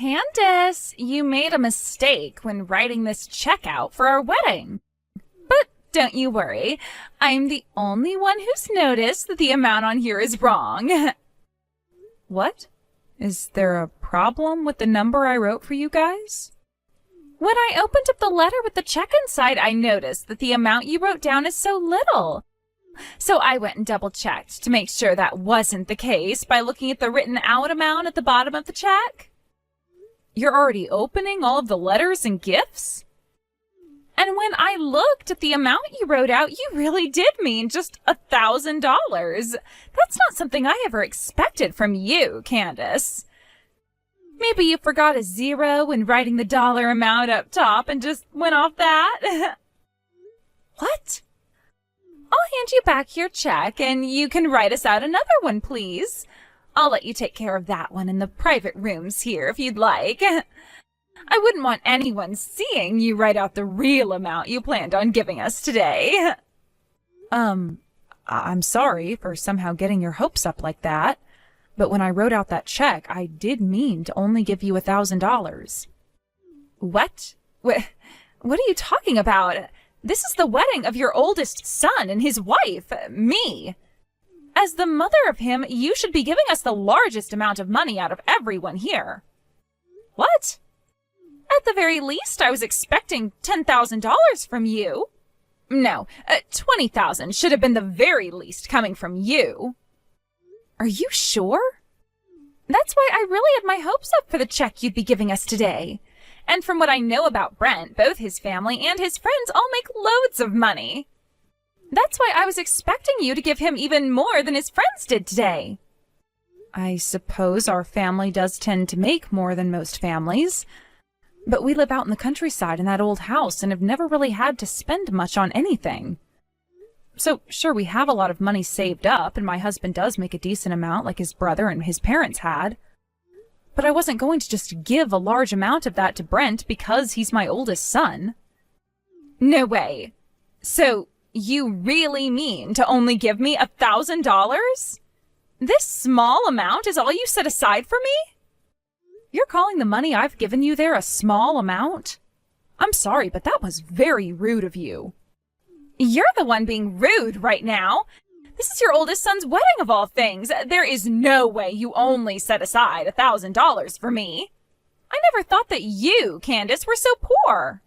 Candace, you made a mistake when writing this check out for our wedding. But don't you worry, I'm the only one who's noticed that the amount on here is wrong. What? Is there a problem with the number I wrote for you guys? When I opened up the letter with the check inside, I noticed that the amount you wrote down is so little. So I went and double-checked to make sure that wasn't the case by looking at the written-out amount at the bottom of the check. You're already opening all of the letters and gifts? And when I looked at the amount you wrote out, you really did mean just $1,000. That's not something I ever expected from you, Candace. Maybe you forgot a zero when writing the dollar amount up top and just went off that? What? I'll hand you back your check and you can write us out another one, please. I'll let you take care of that one in the private rooms here if you'd like. I wouldn't want anyone seeing you write out the real amount you planned on giving us today. I'm sorry for somehow getting your hopes up like that. But when I wrote out that check, I did mean to only give you $1,000. What? What are you talking about? This is the wedding of your oldest son and his wife, me. As the mother of him, you should be giving us the largest amount of money out of everyone here. What? At the very least, I was expecting $10,000 from you. No, $20,000 should have been the very least coming from you. Are you sure? That's why I really had my hopes up for the check you'd be giving us today. And from what I know about Brent, both his family and his friends all make loads of money. That's why I was expecting you to give him even more than his friends did today. I suppose our family does tend to make more than most families. But we live out in the countryside in that old house and have never really had to spend much on anything. So, sure, we have a lot of money saved up, and my husband does make a decent amount like his brother and his parents had. But I wasn't going to just give a large amount of that to Brent because he's my oldest son. No way. So, you really mean to only give me $1,000? This small amount is all you set aside for me? You're calling the money I've given you there a small amount? I'm sorry, but that was very rude of you. You're the one being rude right now. This is your oldest son's wedding of all things. There is no way you only set aside $1,000 for me. I never thought that you, Candace, were so poor.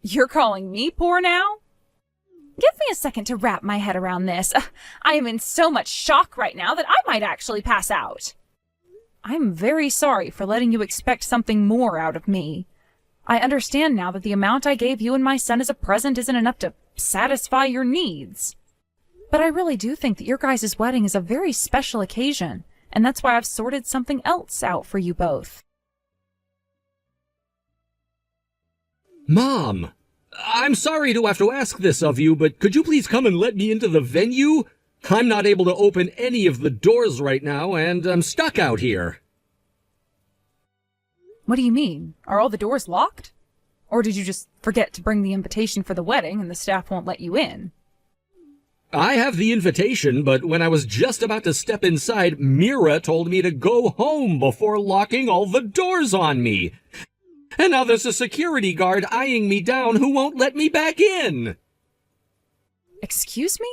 You're calling me poor now? Give me a second to wrap my head around this. I am in so much shock right now that I might actually pass out. I'm very sorry for letting you expect something more out of me. I understand now that the amount I gave you and my son as a present isn't enough to satisfy your needs. But I really do think that your guys' wedding is a very special occasion, and that's why I've sorted something else out for you both. Mom, I'm sorry to have to ask this of you, but could you please come and let me into the venue? I'm not able to open any of the doors right now, and I'm stuck out here. What do you mean? Are all the doors locked? Or did you just forget to bring the invitation for the wedding and the staff won't let you in? I have the invitation, but when I was just about to step inside, Mira told me to go home before locking all the doors on me. And now there's a security guard eyeing me down who won't let me back in. Excuse me?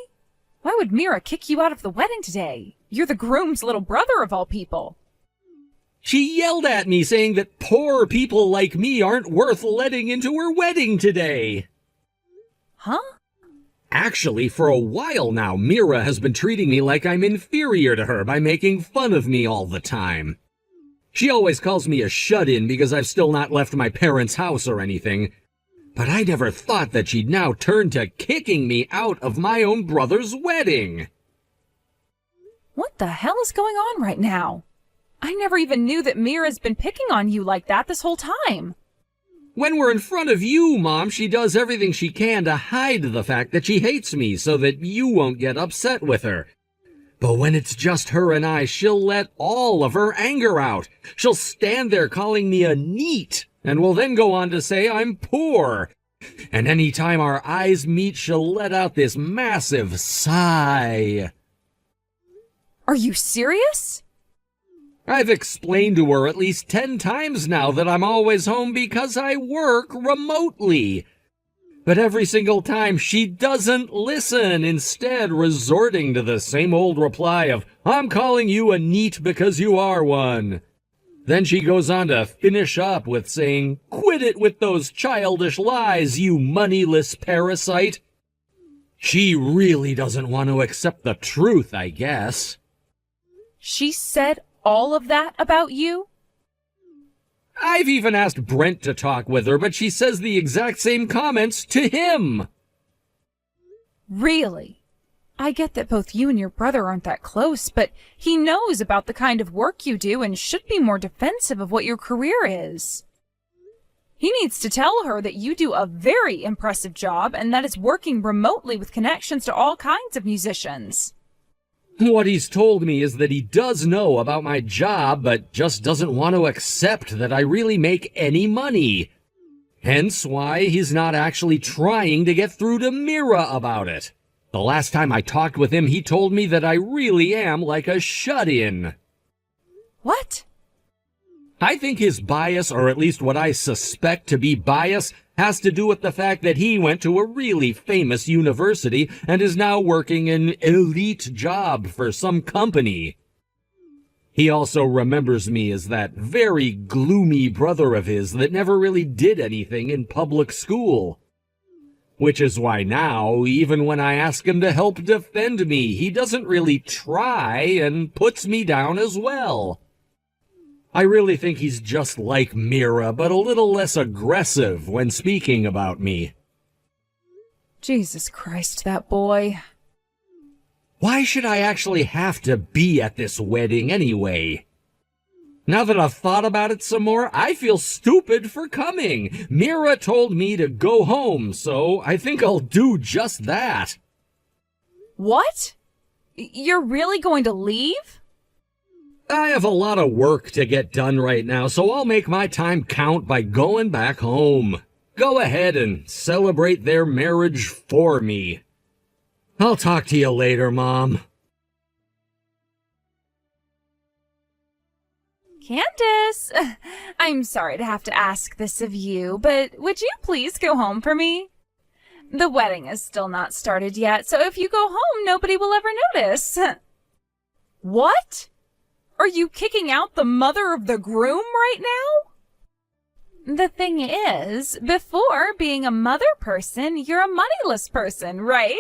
Why would Mira kick you out of the wedding today? You're the groom's little brother of all people. She yelled at me saying that poor people like me aren't worth letting into her wedding today. Huh? Actually, for a while now, Mira has been treating me like I'm inferior to her by making fun of me all the time. She always calls me a shut-in because I've still not left my parents' house or anything. But I never thought that she'd now turn to kicking me out of my own brother's wedding. What the hell is going on right now? I never even knew that Mira's been picking on you like that this whole time. When we're in front of you, Mom, she does everything she can to hide the fact that she hates me so that you won't get upset with her. But when it's just her and I, she'll let all of her anger out. She'll stand there calling me a neat, and will then go on to say I'm poor. And any time our eyes meet, she'll let out this massive sigh. Are you serious? I've explained to her at least 10 times now that I'm always home because I work remotely. But every single time she doesn't listen, instead resorting to the same old reply of, "I'm calling you a NEET because you are one." Then she goes on to finish up with saying, "Quit it with those childish lies, you moneyless parasite." She really doesn't want to accept the truth, I guess. She said all of that about you? I've even asked Brent to talk with her, but she says the exact same comments to him. Really? I get that both you and your brother aren't that close, but he knows about the kind of work you do and should be more defensive of what your career is. He needs to tell her that you do a very impressive job and that it's working remotely with connections to all kinds of musicians. What he's told me is that he does know about my job, but just doesn't want to accept that I really make any money. Hence why he's not actually trying to get through to Mira about it. The last time I talked with him, he told me that I really am like a shut-in. What? I think his bias, or at least what I suspect to be bias, has to do with the fact that he went to a really famous university and is now working an elite job for some company. He also remembers me as that very gloomy brother of his that never really did anything in public school. Which is why now, even when I ask him to help defend me, he doesn't really try and puts me down as well. I really think he's just like Mira, but a little less aggressive when speaking about me. Jesus Christ, that boy. Why should I actually have to be at this wedding anyway? Now that I've thought about it some more, I feel stupid for coming. Mira told me to go home, so I think I'll do just that. What? You're really going to leave? I have a lot of work to get done right now, so I'll make my time count by going back home. Go ahead and celebrate their marriage for me. I'll talk to you later, Mom. Candace, I'm sorry to have to ask this of you, but would you please go home for me? The wedding is still not started yet, so if you go home, nobody will ever notice. What? Are you kicking out the mother of the groom right now? The thing is, before being a mother person, you're a moneyless person, right?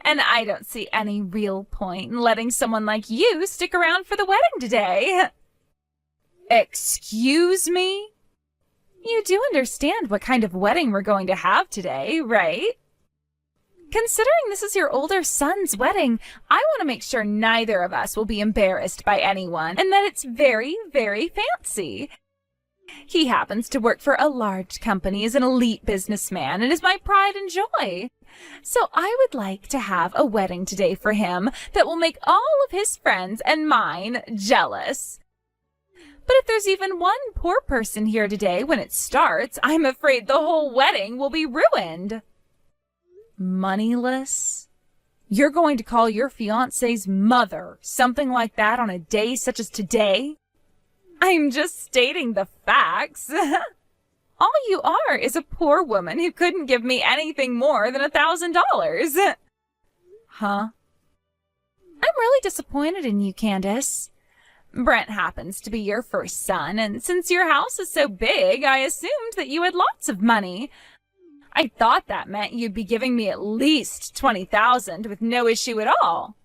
And I don't see any real point in letting someone like you stick around for the wedding today. Excuse me? You do understand what kind of wedding we're going to have today, right? Considering this is your older son's wedding, I want to make sure neither of us will be embarrassed by anyone and that it's very, very fancy. He happens to work for a large company as an elite businessman and is my pride and joy. So I would like to have a wedding today for him that will make all of his friends and mine jealous. But if there's even one poor person here today when it starts, I'm afraid the whole wedding will be ruined. Moneyless? You're going to call your fiancé's mother something like that on a day such as today? I'm just stating the facts. All you are is a poor woman who couldn't give me anything more than $1,000. Huh? I'm really disappointed in you, Candace. Brent happens to be your first son, and since your house is so big, I assumed that you had lots of money. I thought that meant you'd be giving me at least $20,000 with no issue at all.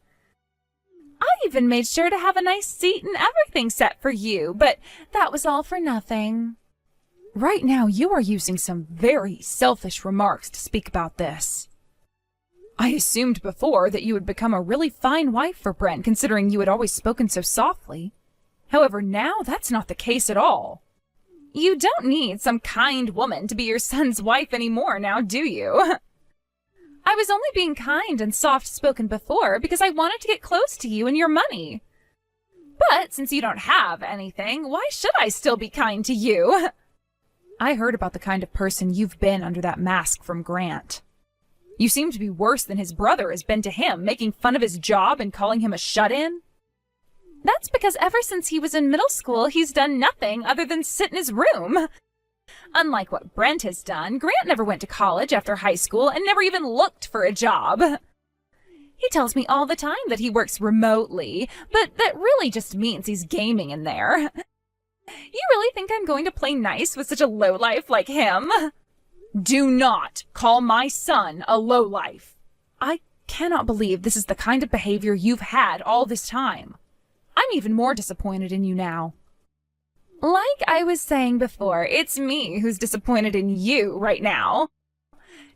I even made sure to have a nice seat and everything set for you, but that was all for nothing. Right now, you are using some very selfish remarks to speak about this. I assumed before that you would become a really fine wife for Brent, considering you had always spoken so softly. However, now that's not the case at all. You don't need some kind woman to be your son's wife anymore now, do you? I was only being kind and soft-spoken before because I wanted to get close to you and your money. But since you don't have anything, why should I still be kind to you? I heard about the kind of person you've been under that mask from Grant. You seem to be worse than his brother has been to him, making fun of his job and calling him a shut-in. That's because ever since he was in middle school, he's done nothing other than sit in his room. Unlike what Brent has done, Grant never went to college after high school and never even looked for a job. He tells me all the time that he works remotely, but that really just means he's gaming in there. You really think I'm going to play nice with such a lowlife like him? Do not call my son a lowlife. I cannot believe this is the kind of behavior you've had all this time. I'm even more disappointed in you now. Like I was saying before, it's me who's disappointed in you right now.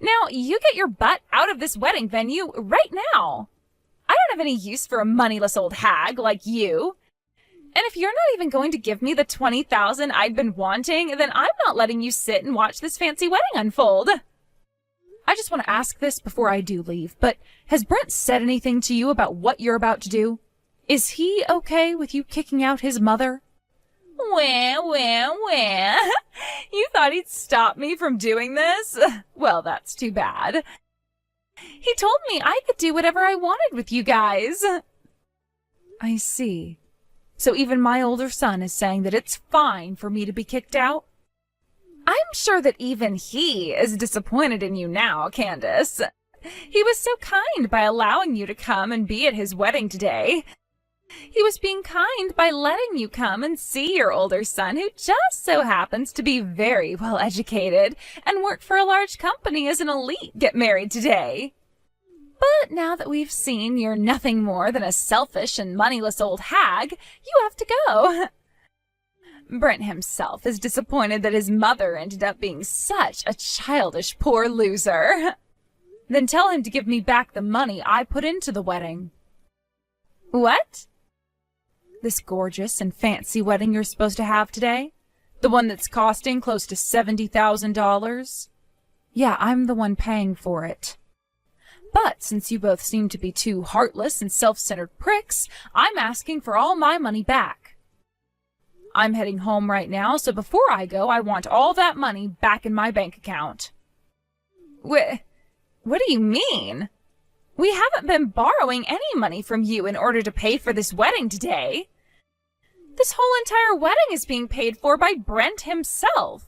Now, you get your butt out of this wedding venue right now. I don't have any use for a moneyless old hag like you. And if you're not even going to give me the $20,000 I'd been wanting, then I'm not letting you sit and watch this fancy wedding unfold. I just want to ask this before I do leave, but has Brent said anything to you about what you're about to do? Is he okay with you kicking out his mother? Wah. You thought he'd stop me from doing this? Well, that's too bad. He told me I could do whatever I wanted with you guys. I see. So even my older son is saying that it's fine for me to be kicked out? I'm sure that even he is disappointed in you now, Candace. He was so kind by allowing you to come and be at his wedding today. He was being kind by letting you come and see your older son, who just so happens to be very well educated and work for a large company as an elite, get married today. But now that we've seen you're nothing more than a selfish and moneyless old hag, you have to go. Brent himself is disappointed that his mother ended up being such a childish poor loser. Then tell him to give me back the money I put into the wedding. What? This gorgeous and fancy wedding you're supposed to have today? The one that's costing close to $70,000? Yeah, I'm the one paying for it. But since you both seem to be two heartless and self-centered pricks, I'm asking for all my money back. I'm heading home right now, so before I go, I want all that money back in my bank account. What do you mean? We haven't been borrowing any money from you in order to pay for this wedding today. This whole entire wedding is being paid for by Brent himself.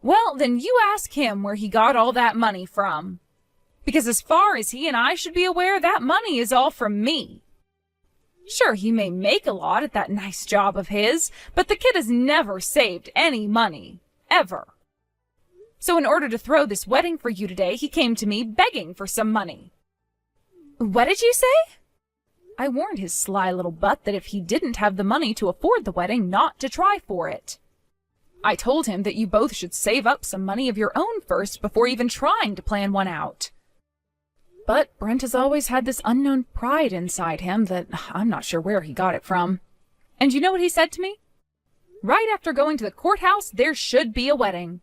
Well, then you ask him where he got all that money from. Because as far as he and I should be aware, that money is all from me. Sure, he may make a lot at that nice job of his, but the kid has never saved any money. Ever. So in order to throw this wedding for you today, he came to me begging for some money. What did you say? I warned his sly little butt that if he didn't have the money to afford the wedding, not to try for it. I told him that you both should save up some money of your own first before even trying to plan one out. But Brent has always had this unknown pride inside him that I'm not sure where he got it from. And you know what he said to me? Right after going to the courthouse, there should be a wedding.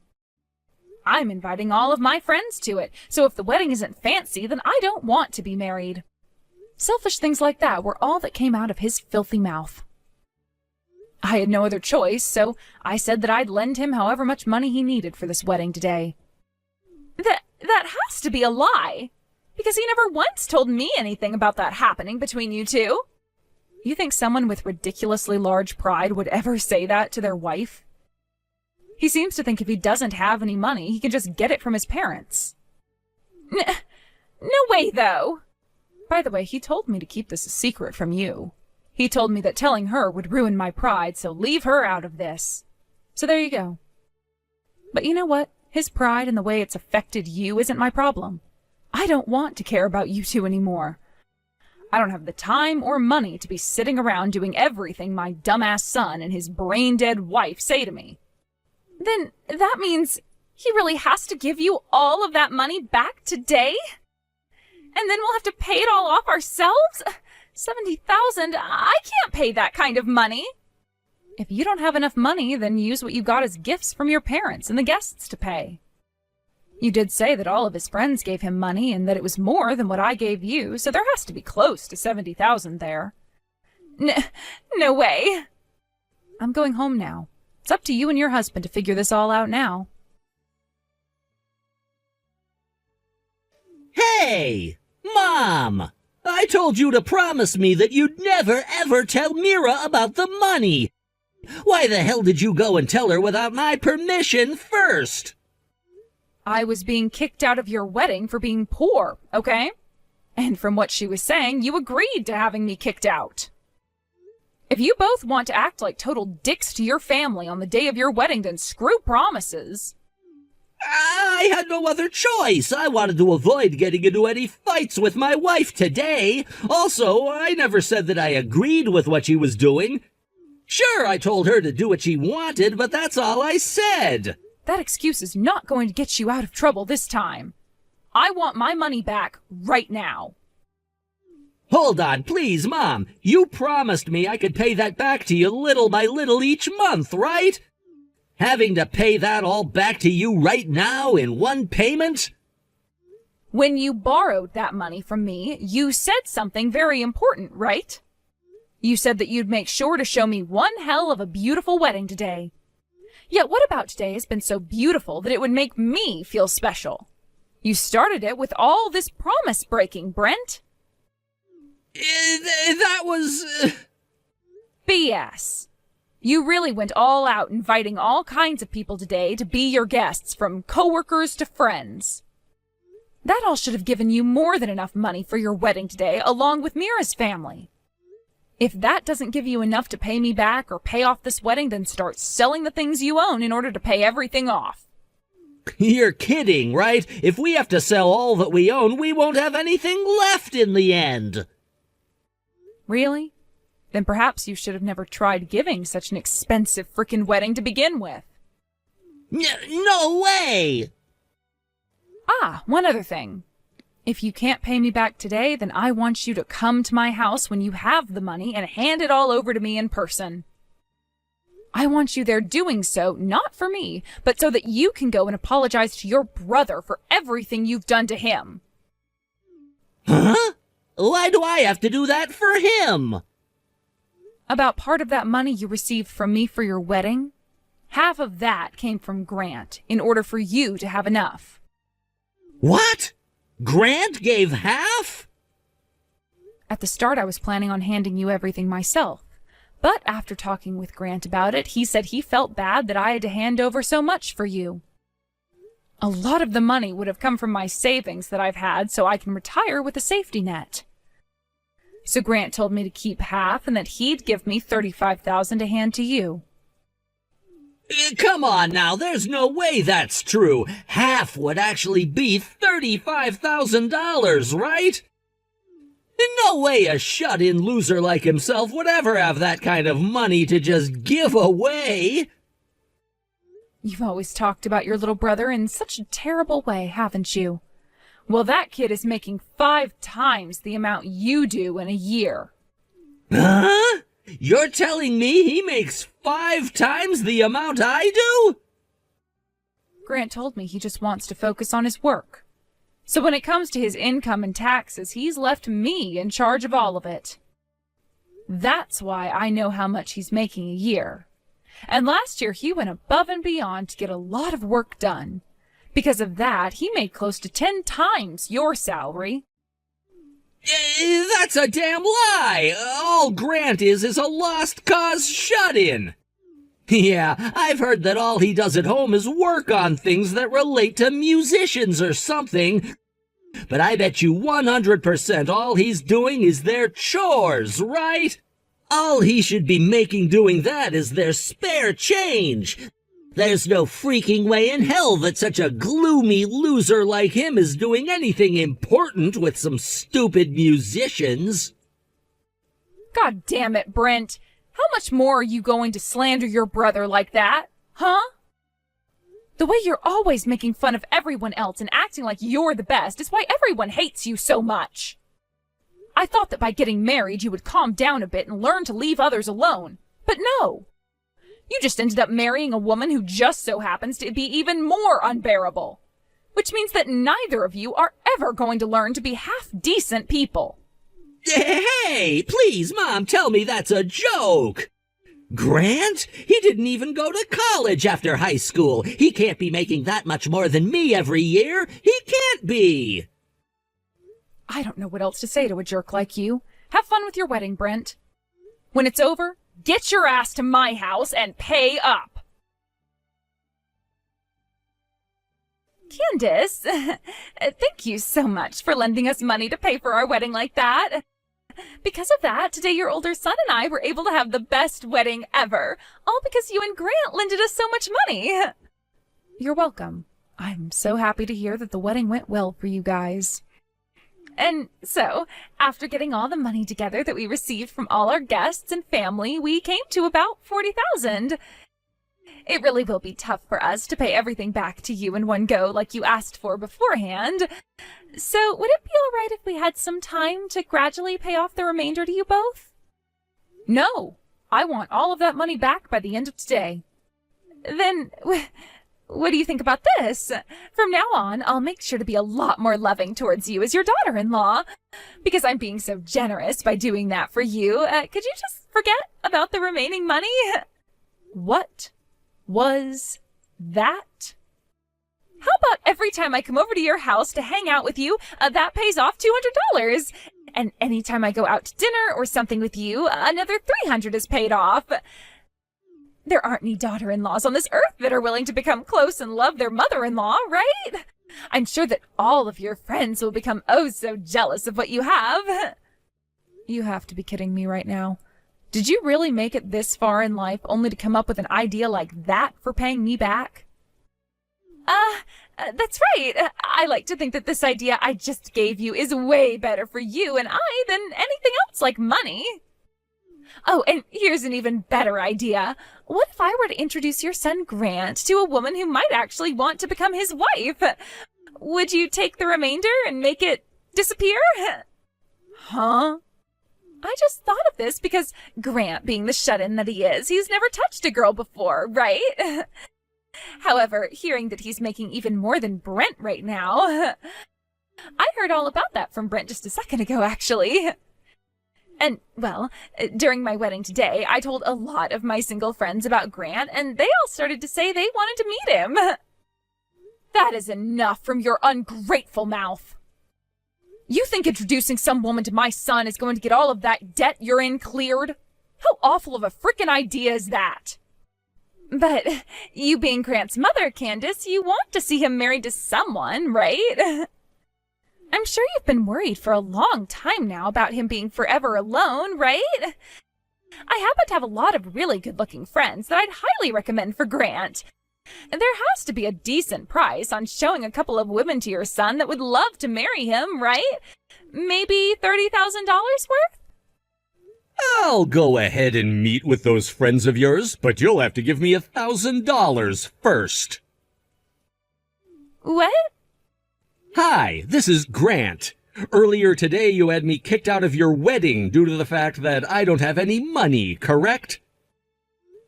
I'm inviting all of my friends to it, so if the wedding isn't fancy, then I don't want to be married. Selfish things like that were all that came out of his filthy mouth. I had no other choice, so I said that I'd lend him however much money he needed for this wedding today. That has to be a lie, because he never once told me anything about that happening between you two. You think someone with ridiculously large pride would ever say that to their wife? He seems to think if he doesn't have any money, he can just get it from his parents. No way, though. By the way, he told me to keep this a secret from you. He told me that telling her would ruin my pride, so leave her out of this. So there you go. But you know what? His pride and the way it's affected you isn't my problem. I don't want to care about you two anymore. I don't have the time or money to be sitting around doing everything my dumbass son and his brain-dead wife say to me. Then that means he really has to give you all of that money back today? And then we'll have to pay it all off ourselves? $70,000? I can't pay that kind of money. If you don't have enough money, then use what you got as gifts from your parents and the guests to pay. You did say that all of his friends gave him money and that it was more than what I gave you, so there has to be close to $70,000 there. No way. I'm going home now. It's up to you and your husband to figure this all out now. Hey! Mom! I told you to promise me that you'd never ever tell Mira about the money. Why the hell did you go and tell her without my permission first? I was being kicked out of your wedding for being poor, okay? And from what she was saying, you agreed to having me kicked out. If you both want to act like total dicks to your family on the day of your wedding, then screw promises. I had no other choice. I wanted to avoid getting into any fights with my wife today. Also, I never said that I agreed with what she was doing. Sure, I told her to do what she wanted, but that's all I said. That excuse is not going to get you out of trouble this time. I want my money back right now. Hold on, please, Mom. You promised me I could pay that back to you little by little each month, right? Having to pay that all back to you right now in one payment? When you borrowed that money from me, you said something very important, right? You said that you'd make sure to show me one hell of a beautiful wedding today. Yet what about today has been so beautiful that it would make me feel special? You started it with all this promise breaking, Brent. That was... BS. You really went all out inviting all kinds of people today to be your guests, from coworkers to friends. That all should have given you more than enough money for your wedding today, along with Mira's family. If that doesn't give you enough to pay me back or pay off this wedding, then start selling the things you own in order to pay everything off. You're kidding, right? If we have to sell all that we own, we won't have anything left in the end. Really? Then perhaps you should have never tried giving such an expensive frickin' wedding to begin with. No way! Ah, one other thing. If you can't pay me back today, then I want you to come to my house when you have the money and hand it all over to me in person. I want you there doing so, not for me, but so that you can go and apologize to your brother for everything you've done to him. Huh? Why do I have to do that for him? About part of that money you received from me for your wedding, half of that came from Grant in order for you to have enough. What? Grant gave half? At the start, I was planning on handing you everything myself. But after talking with Grant about it, he said he felt bad that I had to hand over so much for you. A lot of the money would have come from my savings that I've had so I can retire with a safety net. So Grant told me to keep half and that he'd give me $35,000 to hand to you. Come on now, there's no way that's true. Half would actually be $35,000, right? No way a shut-in loser like himself would ever have that kind of money to just give away. You've always talked about your little brother in such a terrible way, haven't you? Well, that kid is making 5 times the amount you do in a year. Huh? You're telling me he makes 5 times the amount I do? Grant told me he just wants to focus on his work. So when it comes to his income and taxes, he's left me in charge of all of it. That's why I know how much he's making a year. And last year he went above and beyond to get a lot of work done. Because of that, he made close to 10 times your salary. That's a damn lie! All Grant is a lost cause shut-in. Yeah, I've heard that all he does at home is work on things that relate to musicians or something. But I bet you 100% all he's doing is their chores, right? All he should be making doing that is their spare change. There's no freaking way in hell that such a gloomy loser like him is doing anything important with some stupid musicians. God damn it, Brent. How much more are you going to slander your brother like that? Huh? The way you're always making fun of everyone else and acting like you're the best is why everyone hates you so much. I thought that by getting married you would calm down a bit and learn to leave others alone. But no. You just ended up marrying a woman who just so happens to be even more unbearable. Which means that neither of you are ever going to learn to be half-decent people. Hey, please, Mom, tell me that's a joke. Grant? He didn't even go to college after high school. He can't be making that much more than me every year. He can't be. I don't know what else to say to a jerk like you. Have fun with your wedding, Brent. When it's over, get your ass to my house and pay up. Candace, thank you so much for lending us money to pay for our wedding like that. Because of that, today your older son and I were able to have the best wedding ever, all because you and Grant lended us so much money. You're welcome. I'm so happy to hear that the wedding went well for you guys. And so, after getting all the money together that we received from all our guests and family, we came to about $40,000. It really will be tough for us to pay everything back to you in one go like you asked for beforehand. So, would it be all right if we had some time to gradually pay off the remainder to you both? No, I want all of that money back by the end of today. Then, what do you think about this? From now on, I'll make sure to be a lot more loving towards you as your daughter-in-law. Because I'm being so generous by doing that for you, could you just forget about the remaining money? What was that? How about every time I come over to your house to hang out with you, that pays off $200? And anytime I go out to dinner or something with you, another $300 is paid off. There aren't any daughter-in-laws on this earth that are willing to become close and love their mother-in-law, right? I'm sure that all of your friends will become oh so jealous of what you have. You have to be kidding me right now. Did you really make it this far in life only to come up with an idea like that for paying me back? That's right. I like to think that this idea I just gave you is way better for you and I than anything else like money. Oh, and here's an even better idea. What if I were to introduce your son Grant to a woman who might actually want to become his wife? Would you take the remainder and make it disappear? Huh? I just thought of this because Grant, being the shut-in that he is, he's never touched a girl before, right? However, hearing that he's making even more than Brent right now, I heard all about that from Brent just a second ago, actually. And, well, during my wedding today, I told a lot of my single friends about Grant, and they all started to say they wanted to meet him. That is enough from your ungrateful mouth. You think introducing some woman to my son is going to get all of that debt you're in cleared? How awful of a frickin' idea is that? But you being Grant's mother, Candace, you want to see him married to someone, right? I'm sure you've been worried for a long time now about him being forever alone, right? I happen to have a lot of really good-looking friends that I'd highly recommend for Grant. And there has to be a decent price on showing a couple of women to your son that would love to marry him, right? Maybe $30,000 worth? I'll go ahead and meet with those friends of yours, but you'll have to give me $1,000 first. What? Hi, this is Grant. Earlier today you had me kicked out of your wedding due to the fact that I don't have any money, correct?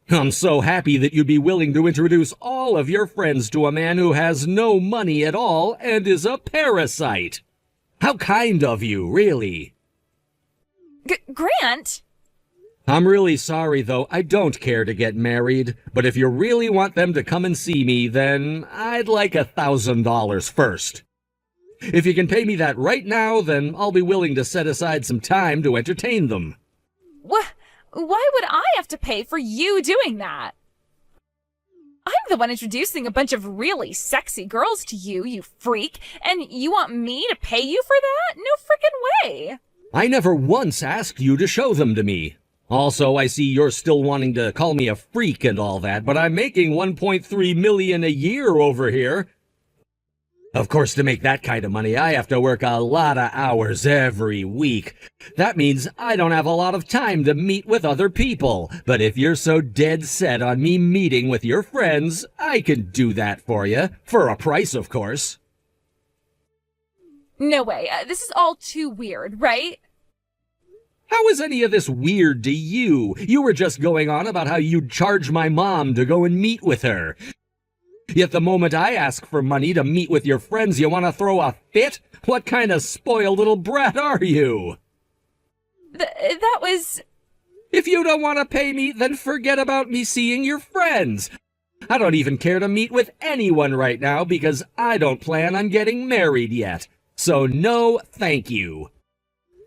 I'm so happy that you'd be willing to introduce all of your friends to a man who has no money at all and is a parasite. How kind of you, really. Grant? I'm really sorry, though. I don't care to get married. But if you really want them to come and see me, then I'd like $1,000 first. If you can pay me that right now, then I'll be willing to set aside some time to entertain them. Why would I have to pay for you doing that? I'm the one introducing a bunch of really sexy girls to you, you freak, and you want me to pay you for that? No frickin' way! I never once asked you to show them to me. Also, I see you're still wanting to call me a freak and all that, but I'm making $1.3 million a year over here. Of course, to make that kind of money, I have to work a lot of hours every week. That means I don't have a lot of time to meet with other people. But if you're so dead set on me meeting with your friends, I can do that for you. For a price, of course. No way. This is all too weird, right? How is any of this weird to you? You were just going on about how you'd charge my mom to go and meet with her. Yet the moment I ask for money to meet with your friends, you want to throw a fit? What kind of spoiled little brat are you? That was... If you don't want to pay me, then forget about me seeing your friends. I don't even care to meet with anyone right now because I don't plan on getting married yet. So no thank you.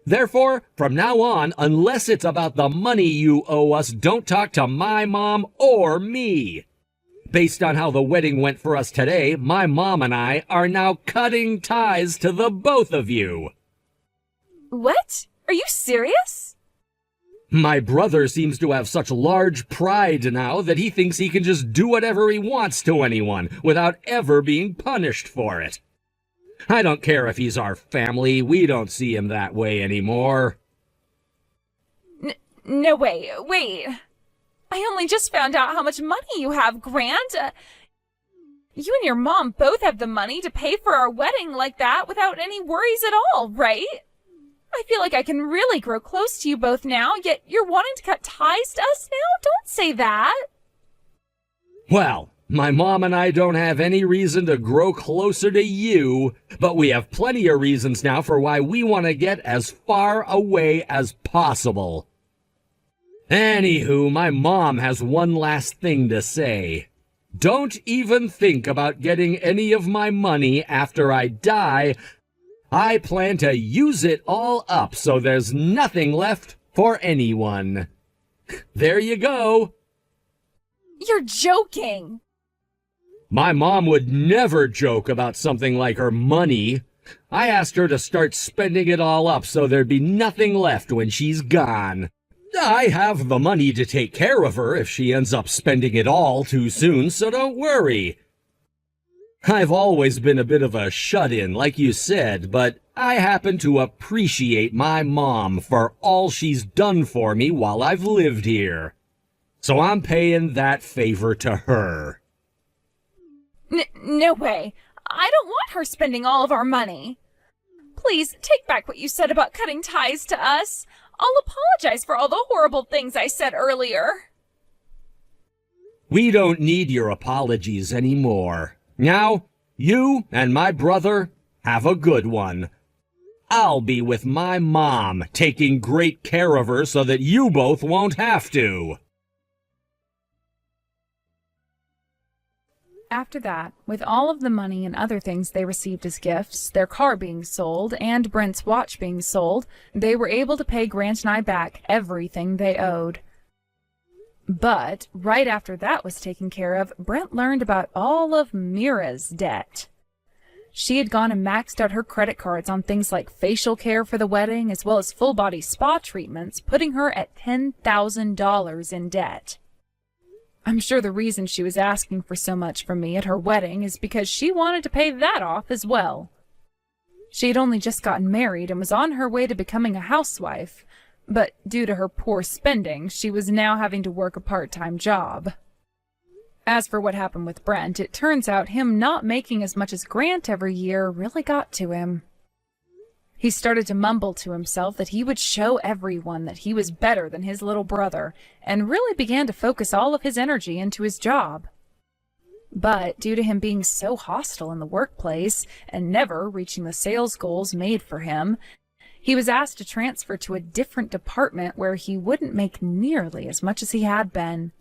Therefore, from now on, unless it's about the money you owe us, don't talk to my mom or me. Based on how the wedding went for us today, my mom and I are now cutting ties to the both of you. What? Are you serious? My brother seems to have such large pride now that he thinks he can just do whatever he wants to anyone without ever being punished for it. I don't care if he's our family, we don't see him that way anymore. No way, wait. I only just found out how much money you have, Grant. You and your mom both have the money to pay for our wedding like that without any worries at all, right? I feel like I can really grow close to you both now, yet you're wanting to cut ties to us now? Don't say that. Well, my mom and I don't have any reason to grow closer to you, but we have plenty of reasons now for why we want to get as far away as possible. Anywho, my mom has one last thing to say. Don't even think about getting any of my money after I die. I plan to use it all up so there's nothing left for anyone. There you go. You're joking. My mom would never joke about something like her money. I asked her to start spending it all up so there'd be nothing left when she's gone. I have the money to take care of her if she ends up spending it all too soon, so don't worry. I've always been a bit of a shut-in, like you said, but I happen to appreciate my mom for all she's done for me while I've lived here. So I'm paying that favor to her. No way. I don't want her spending all of our money. Please, take back what you said about cutting ties to us. I'll apologize for all the horrible things I said earlier. We don't need your apologies anymore. Now, you and my brother have a good one. I'll be with my mom, taking great care of her so that you both won't have to. After that, with all of the money and other things they received as gifts, their car being sold, and Brent's watch being sold, they were able to pay Grant and I back everything they owed. But right after that was taken care of, Brent learned about all of Mira's debt. She had gone and maxed out her credit cards on things like facial care for the wedding, as well as full-body spa treatments, putting her at $10,000 in debt. I'm sure the reason she was asking for so much from me at her wedding is because she wanted to pay that off as well. She had only just gotten married and was on her way to becoming a housewife, but due to her poor spending, she was now having to work a part-time job. As for what happened with Brent, it turns out him not making as much as Grant every year really got to him. He started to mumble to himself that he would show everyone that he was better than his little brother, and really began to focus all of his energy into his job. But due to him being so hostile in the workplace and never reaching the sales goals made for him, he was asked to transfer to a different department where he wouldn't make nearly as much as he had been.